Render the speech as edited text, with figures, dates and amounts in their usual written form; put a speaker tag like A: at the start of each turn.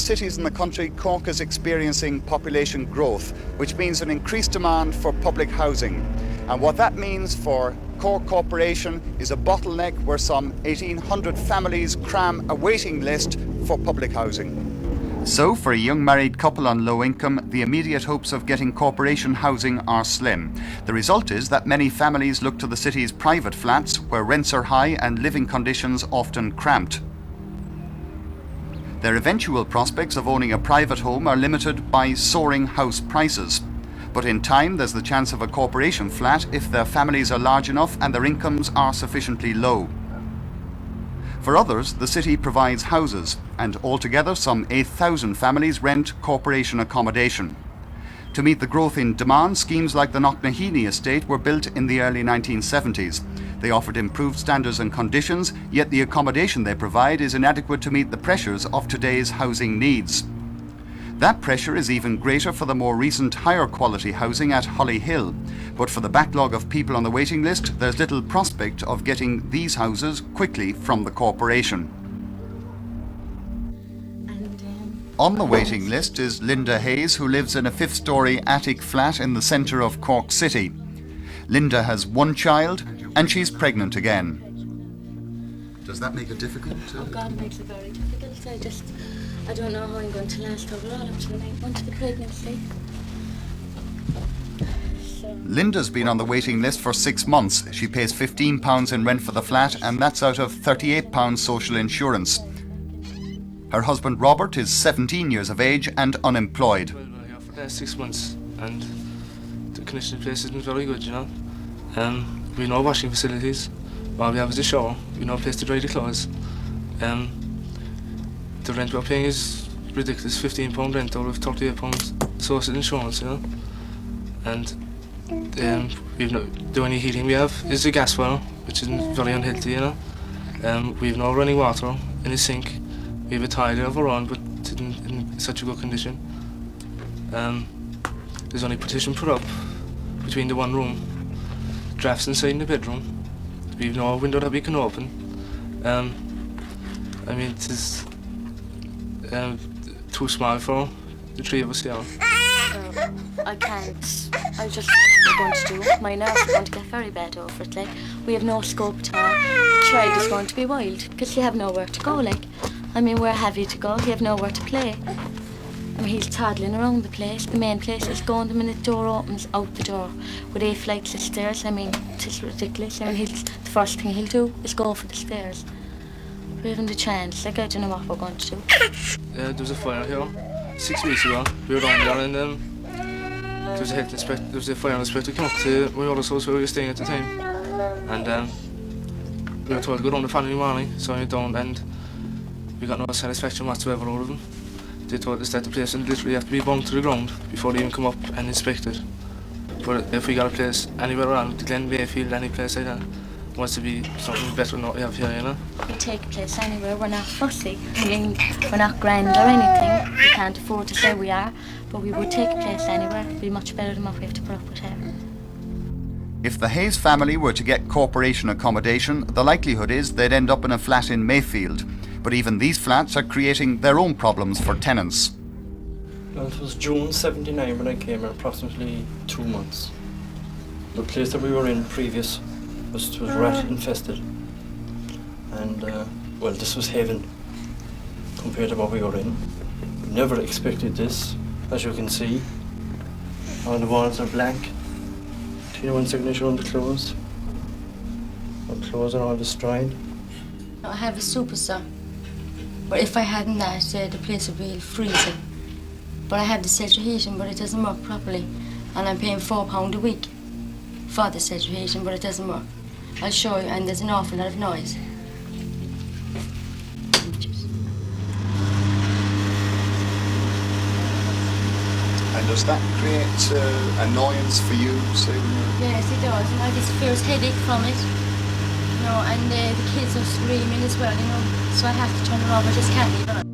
A: cities in the country, Cork is experiencing population growth, which means an increased demand for public housing. And what that means for Cork Corporation is a bottleneck where some 1,800 families cram a waiting list for public housing. So, for a young married couple on low income, the immediate hopes of getting corporation housing are slim. The result is that many families look to the city's private flats, where rents are high and living conditions often cramped. Their eventual prospects of owning a private home are limited by soaring house prices. But in time, there's the chance of a corporation flat if their families are large enough and their incomes are sufficiently low. For others, the city provides houses, and altogether some 8,000 families rent corporation accommodation. To meet the growth in demand, schemes like the Knocknaheeny estate were built in the early 1970s. They offered improved standards and conditions, yet the accommodation they provide is inadequate to meet the pressures of today's housing needs. That pressure is even greater for the more recent higher quality housing at Holly Hill. But for the backlog of people on the waiting list, there's little prospect of getting these houses quickly from the corporation. On the waiting list is Linda Hayes, who lives in a 5th-storey attic flat in the centre of Cork City. Linda has one child and she's pregnant again. Does that make it difficult?
B: Oh God, it makes it very difficult. I don't know how I'm going to last overall up to the 9th month of the pregnancy.
A: Linda's been on the waiting list for 6 months. She pays £15 in rent for the flat, and that's out of £38 social insurance. Her husband Robert is 17 years of age and unemployed.
C: Well, I've been here for the last 6 months, and the condition of the place has been very good, you know. We've no washing facilities. All we have is a shower. We've no place to dry the clothes. The rent we're paying is ridiculous, £15 rent out of £38 social insurance, you know. And the only heating we have is the gas well, which is very unhealthy, you know. We have no running water in the sink. We have a toilet of our own, but in such a good condition. There's only partition put up between the one room. Drafts inside in the bedroom. We have no window that we can open. I mean, it is too small for the three of us here.
B: I can't. I just don't know what we're going to do. My nerves are going to get very bad over it. Like, we have no scope at all. The child is going to be wild because you have nowhere to go. Like, I mean, we're heavy to go. You have nowhere to play. I mean, he's toddling around the place. The main place is going. The minute the door opens, out the door with 8 flights of stairs. I mean, it's ridiculous. I mean, the first thing he'll do is go for the stairs. We haven't a chance. Like, I don't know what we're going to do.
C: There was a fire here 6 weeks ago. We were down there, and there was a fire inspector came up to my other house where we were staying at the time, and we were told to go down the following morning. So we went down, and we got no satisfaction whatsoever out of them. They told us that the place would literally have to be bumped to the ground before they even come up and inspect it. But if we got a place anywhere around the Glen Bayfield, any place like that, wants to be something better than what we have here, you know.
B: We take a place anywhere. We're not fussy. I mean, we're not grand or anything. We can't afford to say we are, but we would take a place anywhere. It'd be much better than what we have to put up with here.
A: If the Hayes family were to get corporation accommodation, the likelihood is they'd end up in a flat in Mayfield. But even these flats are creating their own problems for tenants.
D: Well, it was June '79 when I came here, approximately 2 months. The place that we were in previous was rat infested. And, well, this was heaven compared to what we were in. Never expected this, as you can see. All the walls are blank. T1 signature on the clothes. Our clothes are all destroyed.
B: I have a superstar, but if I hadn't that, the place would be freezing. But I have the central heating, but it doesn't work properly. And I'm paying £4 a week for the central heating, but it doesn't work. I'll show you, and there's an awful lot of noise.
A: And does that create annoyance for you, Sue?
B: Yes, it does, and I get a fierce headache from it. You know, and the kids are screaming as well, you know, so I have to turn it off. I just can't leave it on.